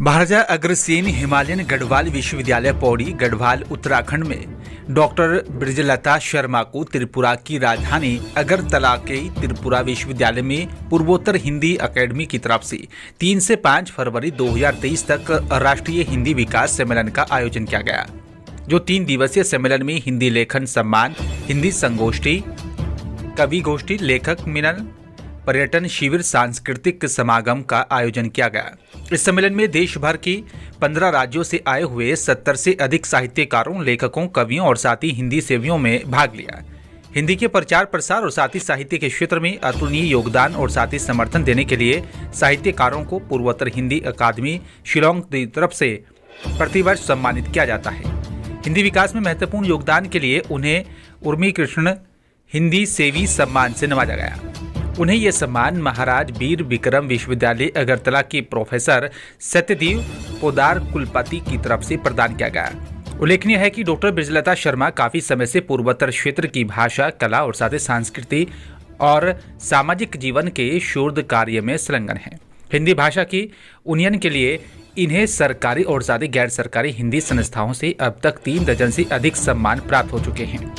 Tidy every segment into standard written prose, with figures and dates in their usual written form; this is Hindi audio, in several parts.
महाराजा अग्रसेन हिमालयन गढ़वाल विश्वविद्यालय पौड़ी गढ़वाल उत्तराखंड में डॉक्टर ब्रजलता शर्मा को त्रिपुरा की राजधानी अगरतला के त्रिपुरा विश्वविद्यालय में पूर्वोत्तर हिंदी अकेडमी की तरफ से 3 से 5 फरवरी 2023 तक राष्ट्रीय हिंदी विकास सम्मेलन का आयोजन किया गया, जो 3 दिवसीय सम्मेलन में हिंदी लेखन सम्मान, हिंदी संगोष्ठी, कवि गोष्ठी, लेखक मिलन, पर्यटन शिविर, सांस्कृतिक समागम का आयोजन किया गया। इस सम्मेलन में देश भर की 15 राज्यों से आए हुए 70 से अधिक साहित्यकारों, लेखकों, कवियों और साथ ही हिंदी सेवियों में भाग लिया। हिंदी के प्रचार प्रसार और साथ ही साहित्य के क्षेत्र में अतुलनीय योगदान और साथ ही समर्थन देने के लिए साहित्यकारों को पूर्वोत्तर हिंदी अकादमी शिलोंग की तरफ से प्रतिवर्ष सम्मानित किया जाता है। हिंदी विकास में महत्वपूर्ण योगदान के लिए उन्हें उर्मी कृष्ण हिंदी सेवी सम्मान से नवाजा गया। उन्हें यह सम्मान महाराज वीर विक्रम विश्वविद्यालय अगरतला के प्रोफेसर सत्यदेव पोदार कुलपति की तरफ से प्रदान किया गया। उल्लेखनीय है कि डॉक्टर ब्रजलता शर्मा काफी समय से पूर्वोत्तर क्षेत्र की भाषा, कला और साथ ही संस्कृति और सामाजिक जीवन के शोध कार्य में संलग्न हैं। हिंदी भाषा की उन्नयन के लिए इन्हें सरकारी और साथ ही गैर सरकारी हिंदी संस्थाओं से अब तक 3 दर्जन से अधिक सम्मान प्राप्त हो चुके हैं।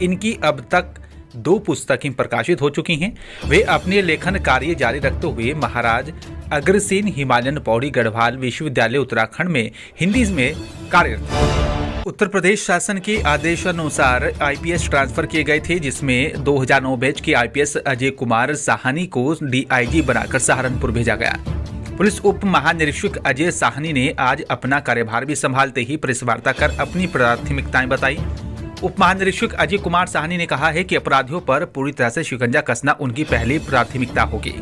इनकी अब तक 2 पुस्तकें प्रकाशित हो चुकी हैं। वे अपने लेखन कार्य जारी रखते हुए महाराज अग्रसेन हिमालयन पौड़ी गढ़वाल विश्वविद्यालय उत्तराखंड में हिंदी में कार्यरत। उत्तर प्रदेश शासन के आदेशानुसार आईपीएस ट्रांसफर किए गए थे, जिसमें 2009 बैच के आईपीएस अजय कुमार साहनी को डीआईजी बनाकर सहारनपुर भेजा गया। पुलिस उप महानिरीक्षक अजय साहनी ने आज अपना कार्यभार भी संभालते ही प्रेस वार्ता कर अपनी प्राथमिकताएं बताई। उप महानिरीक्षक अजय कुमार साहनी ने कहा है कि अपराधियों पर पूरी तरह से शिकंजा कसना उनकी पहली प्राथमिकता होगी।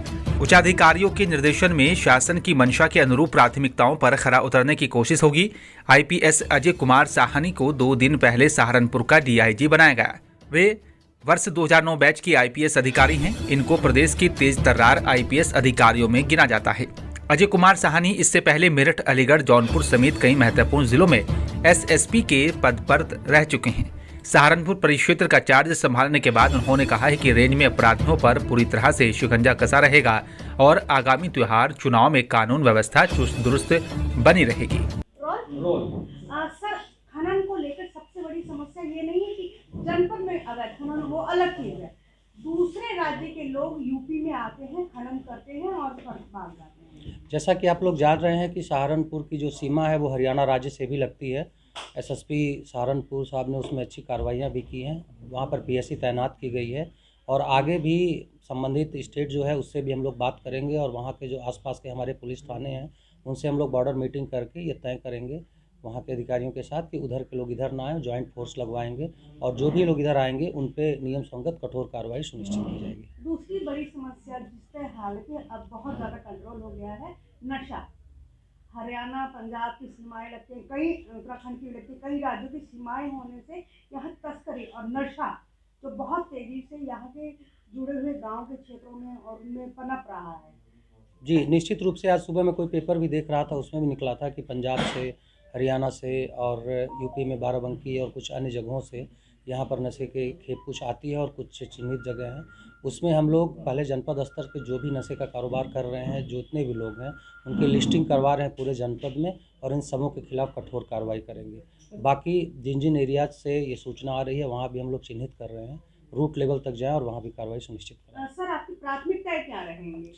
उच्चाधिकारियों के निर्देशन में शासन की मंशा के अनुरूप प्राथमिकताओं पर खरा उतरने की कोशिश होगी। आईपीएस अजय कुमार साहनी को 2 दिन पहले सहारनपुर का डीआईजी बनाया गया। वे वर्ष 2009 बैच की आईपीएस अधिकारी हैं। इनको प्रदेश की तेज तर्रार आईपीएस अधिकारियों में गिना जाता है। अजय कुमार साहनी इससे पहले मेरठ, अलीगढ़, जौनपुर समेत कई महत्वपूर्ण जिलों में एसएसपी के पद पर रह चुके हैं। सहारनपुर परिक्षेत्र का चार्ज संभालने के बाद उन्होंने कहा है कि रेंज में अपराधियों पर पूरी तरह से शिकंजा कसा रहेगा और आगामी त्योहार चुनाव में कानून व्यवस्था चुस्त दुरुस्त बनी रहेगी। सर, खनन को लेकर सबसे बड़ी समस्या ये नहीं है कि जनपद में अवैध खनन वो अलग चीज है। दूसरे राज्य के लोग यूपी में आते हैं, खनन करते हैं और भाग जाते हैं। जैसा कि आप लोग जान रहे हैं कि सहारनपुर की जो सीमा है वो हरियाणा राज्य से भी लगती है। एसएसपी सहारनपुर साहब ने उसमें अच्छी कार्रवाइयाँ भी की हैं। वहाँ पर पीएससी तैनात की गई है और आगे भी संबंधित स्टेट जो है उससे भी हम लोग बात करेंगे और वहाँ के जो आसपास के हमारे पुलिस थाने हैं उनसे हम लोग बॉर्डर मीटिंग करके ये तय करेंगे वहाँ के अधिकारियों के साथ कि उधर के लोग इधर ना आए, जॉइंट फोर्स लगवाएंगे और जो भी लोग इधर आएंगे उन पे नियम संगत कठोर कार्रवाई सुनिश्चित की जाएगी। दूसरी बड़ी समस्या जिस पे हालांकि अब बहुत ज़्यादा कंट्रोल हो गया है, नशा। हरियाणा, पंजाब की सीमाएं लगती हैं, कई उत्तराखंड की लगती है, कई राज्यों की सीमाएं होने से यहाँ तस्करी और नशा जो बहुत तेजी से यहाँ के जुड़े हुए गांव के क्षेत्रों में और उनमें पनप रहा है। जी, निश्चित रूप से आज सुबह मैं कोई पेपर भी देख रहा था, उसमें भी निकला था कि पंजाब से, हरियाणा से और यूपी में बाराबंकी और कुछ अन्य जगहों से यहाँ पर नशे के खेप कुछ आती है और कुछ चिन्हित जगह हैं। उसमें हम लोग पहले जनपद स्तर पे जो भी नशे का कारोबार कर रहे हैं, जितने भी लोग हैं उनकी लिस्टिंग करवा रहे हैं पूरे जनपद में और इन सबों के खिलाफ कठोर कार्रवाई करेंगे। बाकी जिन जिन एरियाज से ये सूचना आ रही है वहाँ भी हम लोग चिन्हित कर रहे हैं, रूट लेवल तक जाएँ और वहाँ भी कार्रवाई सुनिश्चित करें। सर, आपकी प्राथमिकताएं क्या रहेंगी?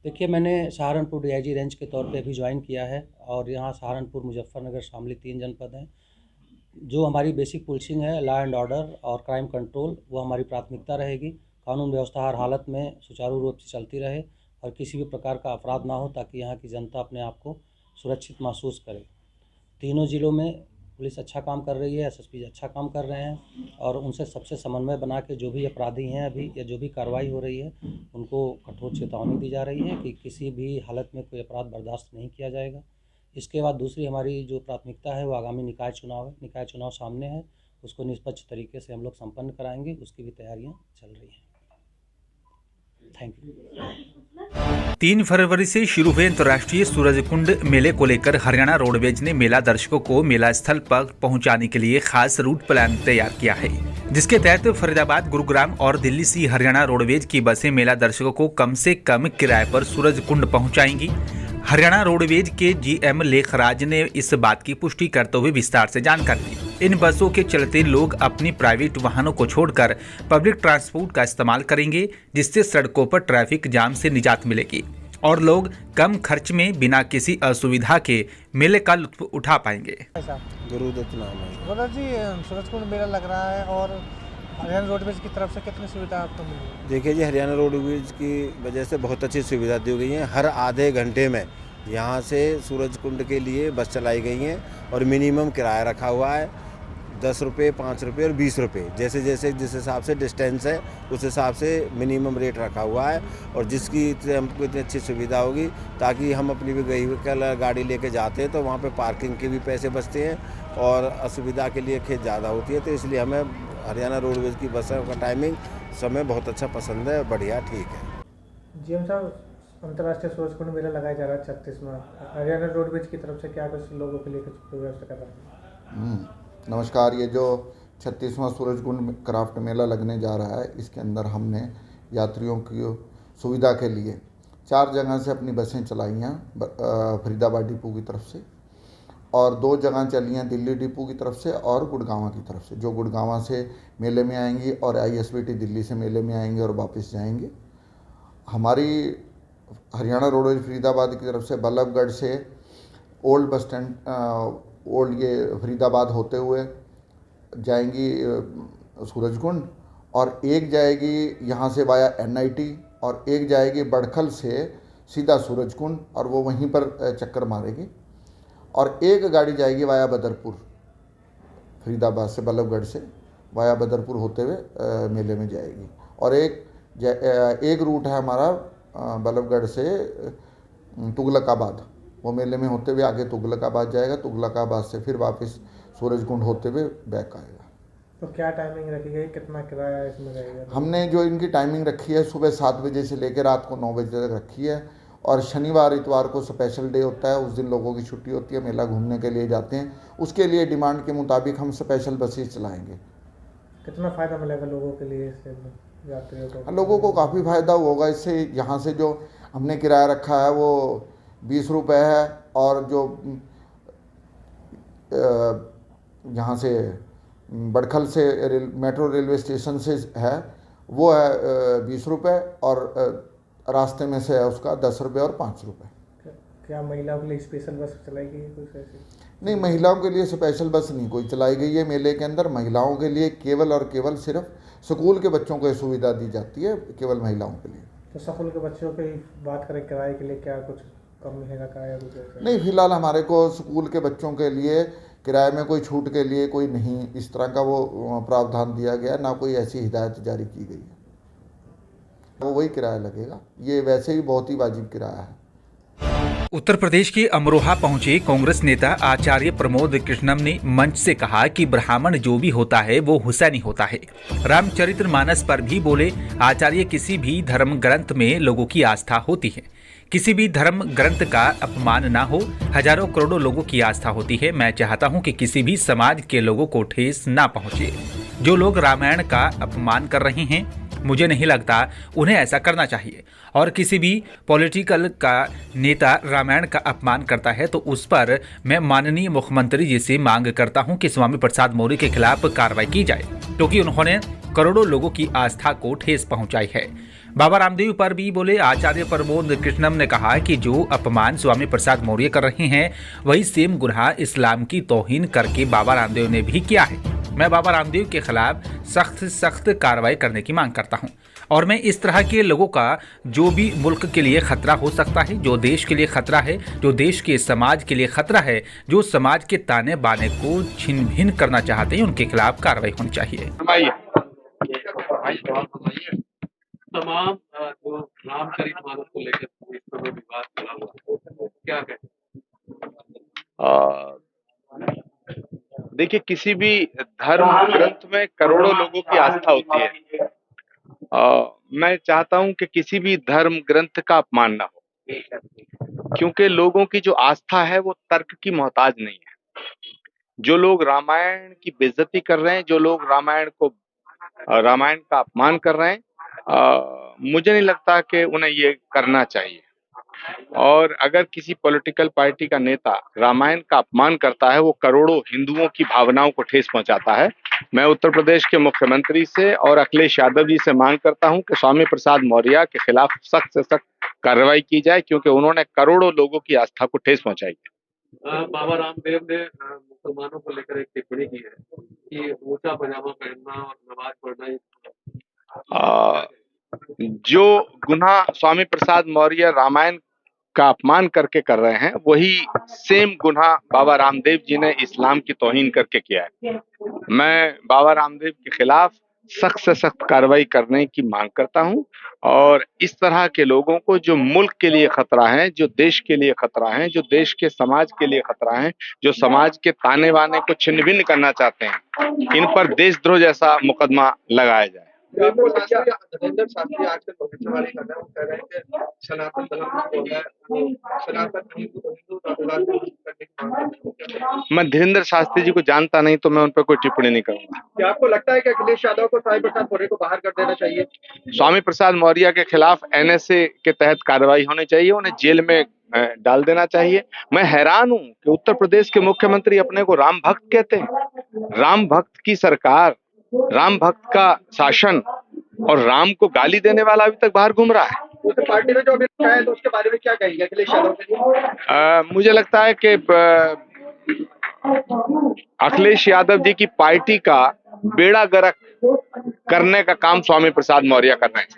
देखिए, मैंने सहारनपुर डीआईजी रेंज के तौर पे अभी ज्वाइन किया है और यहाँ सहारनपुर, मुजफ्फरनगर शामिल 3 जनपद हैं। जो हमारी बेसिक पुलिसिंग है, लॉ एंड ऑर्डर और क्राइम कंट्रोल, वो हमारी प्राथमिकता रहेगी। कानून व्यवस्था हर हालत में सुचारू रूप से चलती रहे और किसी भी प्रकार का अपराध ना हो ताकि यहाँ की जनता अपने आप को सुरक्षित महसूस करे। तीनों ज़िलों में पुलिस अच्छा काम कर रही है, एसएसपी अच्छा काम कर रहे हैं और उनसे सबसे समन्वय बना के जो भी अपराधी हैं अभी या जो भी कार्रवाई हो रही है उनको कठोर चेतावनी दी जा रही है कि किसी भी हालत में कोई अपराध बर्दाश्त नहीं किया जाएगा। इसके बाद दूसरी हमारी जो प्राथमिकता है वो आगामी निकाय चुनाव है। निकाय चुनाव सामने है, उसको निष्पक्ष तरीके से हम लोग संपन्न कराएंगे, उसकी भी तैयारियां चल रही हैं। Thank you. 3 फरवरी से शुरू हुए अंतर्राष्ट्रीय सूरजकुंड मेले को लेकर हरियाणा रोडवेज ने मेला दर्शकों को मेला स्थल पर पहुंचाने के लिए खास रूट प्लान तैयार किया है, जिसके तहत फरीदाबाद, गुरुग्राम और दिल्ली से हरियाणा रोडवेज की बसें मेला दर्शकों को कम से कम किराए पर सूरजकुंड पहुंचाएंगी। हरियाणा रोडवेज के जीएम लेखराज ने इस बात की पुष्टि करते हुए विस्तार से जानकारी दी। इन बसों के चलते लोग अपनी प्राइवेट वाहनों को छोड़कर पब्लिक ट्रांसपोर्ट का इस्तेमाल करेंगे, जिससे सड़कों पर ट्रैफिक जाम से निजात मिलेगी और लोग कम खर्च में बिना किसी असुविधा के मेले का लुत्फ उठा पाएंगे। गुरुदत्त नाम है। गुरुदत्त जी, सूरजकुंड मेला लग रहा है और हरियाणा रोडवेज की तरफ से कितनी सुविधा आपको मिल रही है? देखिए जी, हरियाणा रोडवेज की वजह से बहुत अच्छी सुविधा दी गई है। हर आधे घंटे में यहाँ से सूरजकुंड के लिए बस चलाई गई हैं और मिनिमम किराया रखा हुआ है 10 रुपये, 5 रुपये और 20 रुपये, जैसे जैसे जिस हिसाब से डिस्टेंस है उस हिसाब से मिनिमम रेट रखा हुआ है। और जिसकी हमको इतनी अच्छी सुविधा होगी ताकि हम अपनी भी व्हीकल गाड़ी लेके जाते हैं तो वहाँ पे पार्किंग के भी पैसे बचते हैं और असुविधा के लिए खेत ज़्यादा होती है। तो इसलिए हमें हरियाणा रोडवेज की बसों का टाइमिंग समय बहुत अच्छा पसंद है, बढ़िया, ठीक है। जीएम साहब, अंतर्राष्ट्रीय सूरजकुंड मेला लगाया जा रहा है 36वां। हरियाणा रोडवेज की तरफ से क्या कुछ लोगों के लिए कुछ व्यवस्था कर रहा है? नमस्कार। ये जो 36वां सूरजकुंड क्राफ्ट मेला लगने जा रहा है, इसके अंदर हमने यात्रियों की सुविधा के लिए 4 जगह से अपनी बसें चलाई हैं, फरीदाबाद डिपो की तरफ से, और 2 जगह चली हैं दिल्ली डिपो की तरफ से और गुड़गांव की तरफ से। जो गुड़गांव से मेले में आएंगी और आईएसबीटी दिल्ली से मेले में आएंगे और वापस जाएंगे। हमारी हरियाणा रोडवेज फरीदाबाद की तरफ से बल्लभगढ़ से ओल्ड बस स्टैंड, ओल्ड ये फरीदाबाद होते हुए जाएंगी सूरजकुंड, और एक जाएगी यहाँ से वाया एनआईटी और एक जाएगी बड़खल से सीधा सूरजकुंड और वो वहीं पर चक्कर मारेगी, और एक गाड़ी जाएगी वाया बदरपुर, फरीदाबाद से बल्लभगढ़ से वाया बदरपुर होते हुए मेले में जाएगी। और एक रूट है हमारा बल्लभगढ़ से तुगलकाबाद, वो मेले में होते हुए आगे तुगलकाबाद जाएगा, तुगलकाबाद से फिर वापस सूरजकुंड होते हुए बैक आएगा। तो क्या टाइमिंग रखी गई, कितना किराया इसमें रहेगा? हमने जो इनकी टाइमिंग रखी है सुबह 7 बजे से लेकर रात को 9 बजे तक रखी है, और शनिवार इतवार को स्पेशल डे होता है, उस दिन लोगों की छुट्टी होती है, मेला घूमने के लिए जाते हैं। उसके लिए डिमांड के मुताबिक हम स्पेशल बसेस चलाएंगे। कितना फ़ायदा मिलेगा लोगों के लिए इससे, यात्रियों को? लोगों को काफ़ी फ़ायदा होगा इससे। यहाँ से जो हमने किराया रखा है वो 20 रुपये है, और जो यहाँ से बड़खल से मेट्रो रेलवे स्टेशन से है वो है 20 रुपये, और रास्ते में से है उसका 10 रुपये और 5 रुपये। क्या महिलाओं के लिए स्पेशल बस चलाई गई है कुछ ऐसी? नहीं, महिलाओं के लिए स्पेशल बस नहीं कोई चलाई गई है मेले के अंदर। महिलाओं के लिए केवल और केवल सिर्फ स्कूल के बच्चों को सुविधा दी जाती है, केवल महिलाओं के लिए। तो स्कूल के बच्चों की बात करें किराए के लिए, क्या कुछ कम मिलेगा किराया कुछ ऐसा? नहीं, फिलहाल हमारे को स्कूल के बच्चों के लिए किराए में कोई छूट के लिए कोई नहीं इस तरह का वो प्रावधान दिया गया, ना कोई ऐसी हिदायत जारी की गई है। वो वही किराया लगेगा, ये वैसे ही बहुत ही वाजिब किराया है। उत्तर प्रदेश के अमरोहा पहुंचे कांग्रेस नेता आचार्य प्रमोद कृष्णम ने मंच से कहा कि ब्राह्मण जो भी होता है वो हुसैनी होता है। रामचरितमानस पर भी बोले, आचार्य किसी भी धर्म ग्रंथ में लोगों की आस्था होती है, किसी भी धर्म ग्रंथ का अपमान ना हो, हजारों करोड़ों लोगों की आस्था होती है। मैं चाहता हूं कि किसी भी समाज के लोगों को ठेस ना पहुंचे। जो लोग रामायण का अपमान कर रहे हैं, मुझे नहीं लगता उन्हें ऐसा करना चाहिए, और किसी भी पॉलिटिकल का नेता रामायण का अपमान करता है तो उस पर मैं माननीय मुख्यमंत्री जी से मांग करता हूं कि स्वामी प्रसाद मौर्य के खिलाफ कार्रवाई की जाए, क्योंकि उन्होंने करोड़ों लोगों की आस्था को ठेस पहुंचाई है। बाबा रामदेव पर भी बोले, आचार्य प्रमोद कृष्णम ने कहा कि जो अपमान स्वामी प्रसाद मौर्य कर रहे हैं वही सेम गुनाह इस्लाम की तौहीन करके बाबा रामदेव ने भी किया है। मैं बाबा रामदेव के खिलाफ सख्त से सख्त कार्रवाई करने की मांग करता हूं, और मैं इस तरह के लोगों का जो भी मुल्क के लिए खतरा हो सकता है, जो देश के लिए खतरा है, जो देश के समाज के लिए खतरा है, जो समाज के ताने बाने को छिन भिन करना चाहते हैं, उनके खिलाफ कार्रवाई होनी चाहिए। तमाम जो रामचरितमानस को लेकर इस समय विवाद चला हुआ, क्या कहते देखिए, किसी भी धर्म ग्रंथ में करोड़ों लोगों की आस्था होती है। मैं चाहता हूं कि किसी भी धर्म ग्रंथ का अपमान ना हो, क्योंकि लोगों की जो आस्था है वो तर्क की मोहताज नहीं है। जो लोग रामायण की बेइज्जती कर रहे हैं, जो लोग रामायण का अपमान कर रहे हैं, मुझे नहीं लगता कि उन्हें ये करना चाहिए। और अगर किसी पॉलिटिकल पार्टी का नेता रामायण का अपमान करता है, वो करोड़ों हिंदुओं की भावनाओं को ठेस पहुंचाता है। मैं उत्तर प्रदेश के मुख्यमंत्री से और अखिलेश यादव जी से मांग करता हूं कि स्वामी प्रसाद मौर्य के खिलाफ सख्त से सख्त कार्रवाई की जाए, क्योंकि उन्होंने करोड़ों लोगों की आस्था को ठेस पहुंचाई है। बाबा रामदेव ने मुसलमानों को लेकर एक टिप्पणी की है कि ऊंचा पजामा पहनना और नमाज पढ़ना जो गुनाह स्वामी प्रसाद मौर्य रामायण का अपमान करके कर रहे हैं, वही सेम गुनाह बाबा रामदेव जी ने इस्लाम की तौहीन करके किया है। मैं बाबा रामदेव के खिलाफ सख्त से सख्त कार्रवाई करने की मांग करता हूं और इस तरह के लोगों को, जो मुल्क के लिए खतरा है, जो देश के लिए खतरा है, जो देश के समाज के लिए खतरा है, जो समाज के ताने बाने को छिन्न भिन्न करना चाहते हैं, इन पर देशद्रोह जैसा मुकदमा लगाया जाए। धर्मेंद्र शास्त्री आजकल भविष्यवाणी कर रहे हैं, वो कह रहे हैं कि सनातन धर्म जो है वो सनातन हिंदू का विवाद करने की मांग करते हैं। मैं धीरेन्द्र शास्त्री जी को जानता नहीं, तो मैं उन पर कोई टिप्पणी नहीं करूंगा। क्या आपको लगता है कि अखिलेश यादव को स्वामी प्रसाद मौर्य को बाहर कर देना चाहिए? स्वामी प्रसाद मौर्य के खिलाफ NSA के तहत कार्रवाई होनी चाहिए, उन्हें जेल में डाल देना चाहिए। मैं हैरान हूं कि उत्तर प्रदेश के मुख्यमंत्री अपने को राम भक्त कहते हैं। राम भक्त की सरकार, राम भक्त का शासन और राम को गाली देने वाला अभी तक बाहर घूम रहा है। उस पार्टी में जो अभी रखा है, तो उसके बारे में क्या कहेंगे अखिलेश यादव के लिए? मुझे लगता है कि अखिलेश यादव जी की पार्टी का बेड़ा गर्क करने का काम स्वामी प्रसाद मौर्य कर रहे हैं।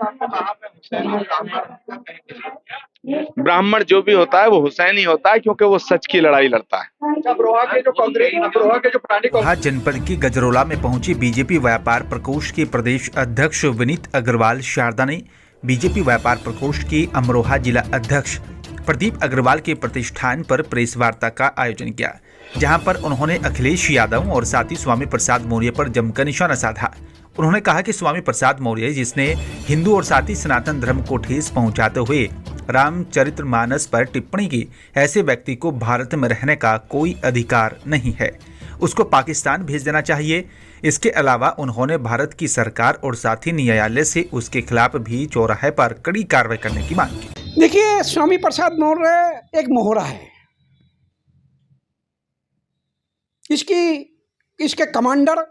ब्राह्मण जो भी होता है वो हुसैनी होता है, क्योंकि वो सच की लड़ाई लड़ता है। अमरोहा के जो पुराने वहाँ जनपद की गजरोला में पहुंची बीजेपी व्यापार प्रकोष्ठ के प्रदेश अध्यक्ष विनीत अग्रवाल शारदा ने बीजेपी व्यापार प्रकोष्ठ के अमरोहा जिला अध्यक्ष प्रदीप अग्रवाल के प्रतिष्ठान पर प्रेस वार्ता का आयोजन किया, जहां पर उन्होंने अखिलेश यादव और साथ ही स्वामी प्रसाद मौर्य पर जमकर निशाना साधा। उन्होंने कहा कि स्वामी प्रसाद मौर्य, जिसने हिंदू और साथ ही सनातन धर्म को ठेस पहुंचाते हुए रामचरितमानस पर टिप्पणी की, ऐसे व्यक्ति को भारत में रहने का कोई अधिकार नहीं है, उसको पाकिस्तान भेज देना चाहिए। इसके अलावा उन्होंने भारत की सरकार और साथ ही न्यायालय से उसके खिलाफ भी चौराहे पर कड़ी कार्रवाई करने की मांग की। देखिए, स्वामी प्रसाद मौर्य एक मोहरा है। इसके कमांडर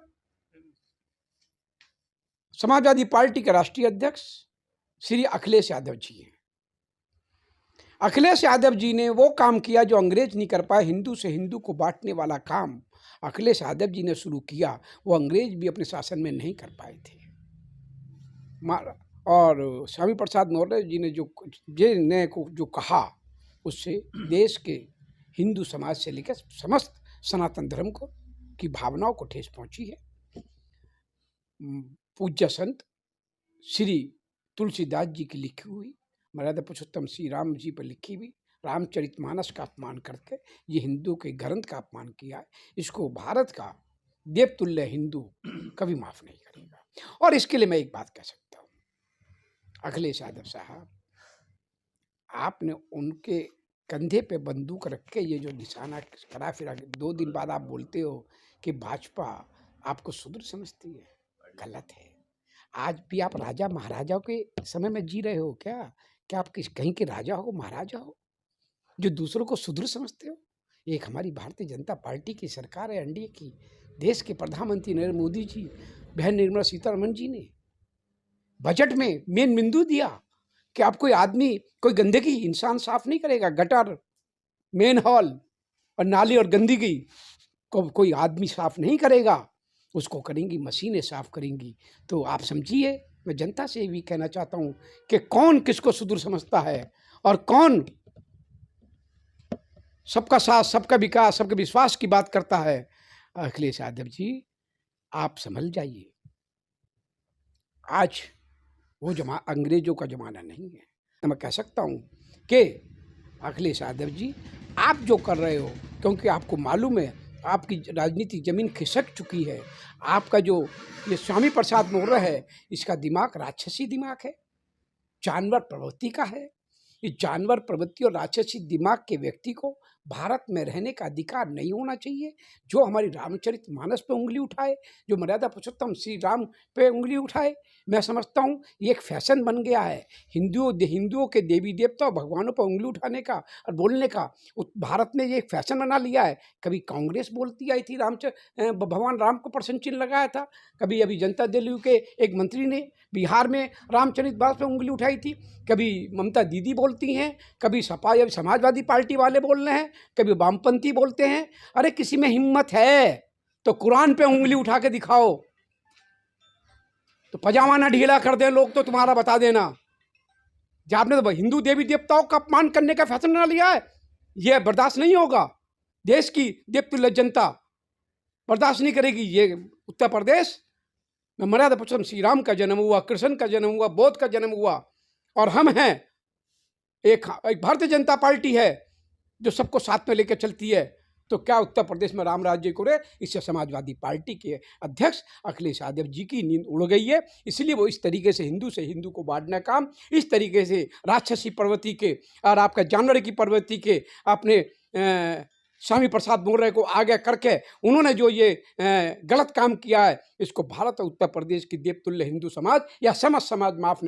समाजवादी पार्टी के राष्ट्रीय अध्यक्ष श्री अखिलेश यादव जी हैं। अखिलेश यादव जी ने वो काम किया जो अंग्रेज नहीं कर पाए। हिंदू से हिंदू को बांटने वाला काम अखिलेश यादव जी ने शुरू किया, वो अंग्रेज भी अपने शासन में नहीं कर पाए थे। और स्वामी प्रसाद मौर्य जी ने जो कहा, उससे देश के हिंदू समाज से लेकर समस्त सनातन धर्म को की भावनाओं को ठेस पहुंची है। पूज्य संत श्री तुलसीदास जी की लिखी हुई मर्यादा पुरुषोत्तम श्री राम जी पर लिखी हुई रामचरितमानस का अपमान करके ये हिंदू के ग्रंथ का अपमान किया है। इसको भारत का देवतुल्य हिंदू कभी माफ नहीं करेगा। और इसके लिए मैं एक बात कह सकता हूँ, अखिलेश यादव साहब, आपने उनके कंधे पे बंदूक रख के ये जो निशाना करा, फिर 2 दिन बाद आप बोलते हो कि भाजपा आपको शूद्र समझती है, गलत है। आज भी आप राजा महाराजाओं के समय में जी रहे हो क्या? क्या आप कहीं के राजा हो, महाराजा हो, जो दूसरों को शूद्र समझते हो? एक हमारी भारतीय जनता पार्टी की सरकार है, एनडीए की। देश के प्रधानमंत्री नरेंद्र मोदी जी, बहन निर्मला सीतारमण जी ने बजट में मेन बिंदु दिया कि आप कोई आदमी, कोई गंदगी इंसान साफ नहीं करेगा। गटर, मेन हॉल और नाली और गंदगी को कोई आदमी साफ नहीं करेगा, उसको करेंगी मशीनें साफ करेंगी। तो आप समझिए, मैं जनता से भी कहना चाहता हूँ कि कौन किसको शूद्र समझता है और कौन सबका साथ, सबका विकास, सबके विश्वास की बात करता है। अखिलेश यादव जी, आप संभल जाइए। आज वो अंग्रेजों का जमाना नहीं है। तो मैं कह सकता हूँ कि अखिलेश यादव जी, आप जो कर रहे हो, क्योंकि आपको मालूम है आपकी राजनीतिक जमीन खिसक चुकी है। आपका जो ये स्वामी प्रसाद मौर्य है, इसका दिमाग राक्षसी दिमाग है, जानवर प्रवृत्ति का है। इस जानवर प्रवृत्ति और राक्षसी दिमाग के व्यक्ति को भारत में रहने का अधिकार नहीं होना चाहिए। जो हमारी रामचरितमानस पे उंगली उठाए, जो मर्यादा पुरुषोत्तम श्री राम पे उंगली उठाए, मैं समझता हूँ ये एक फैशन बन गया है हिंदुओं के देवी देवता भगवानों पर उंगली उठाने का और बोलने का। भारत ने ये एक फैशन बना लिया है। कभी कांग्रेस बोलती आई थी भगवान राम को प्रश्न चिन्ह लगाया था, कभी अभी जनता दल के एक मंत्री ने बिहार में रामचरितमानस पे उंगली उठाई थी, कभी ममता दीदी बोलती हैं, कभी सपा या समाजवादी पार्टी वाले बोल रहे हैं, कभी वामपंथी बोलते हैं। अरे किसी में हिम्मत है तो कुरान पे उंगली उठा के दिखाओ, तो पजामा ना ढीला कर दे लोग तो तुम्हारा बता देना। जब आपने तो हिंदू देवी देवताओं का अपमान करने का फैसला बना लिया है, यह बर्दाश्त नहीं होगा। देश की देवतुल्य जनता बर्दाश्त नहीं करेगी। ये उत्तर प्रदेश में मर्यादा पुरुषोत्तम श्री राम का जन्म हुआ, कृष्ण का जन्म हुआ, बौद्ध का जन्म हुआ, और हम हैं एक भारतीय जनता पार्टी है जो सबको साथ में लेकर चलती है। तो क्या उत्तर प्रदेश में राम राज्य को रहे? इससे समाजवादी पार्टी के अध्यक्ष अखिलेश यादव जी की नींद उड़ गई है। इसलिए वो इस तरीके से हिंदू को बांटने का काम, इस तरीके से राक्षसी प्रवृत्ति के और आपका जानवर की प्रवृत्ति के अपने स्वामी प्रसाद मौर्य को आगे करके उन्होंने जो ये गलत काम किया है, इसको भारत और उत्तर प्रदेश की देवतुल्य हिंदू समाज या समस्त समाज माफ नहीं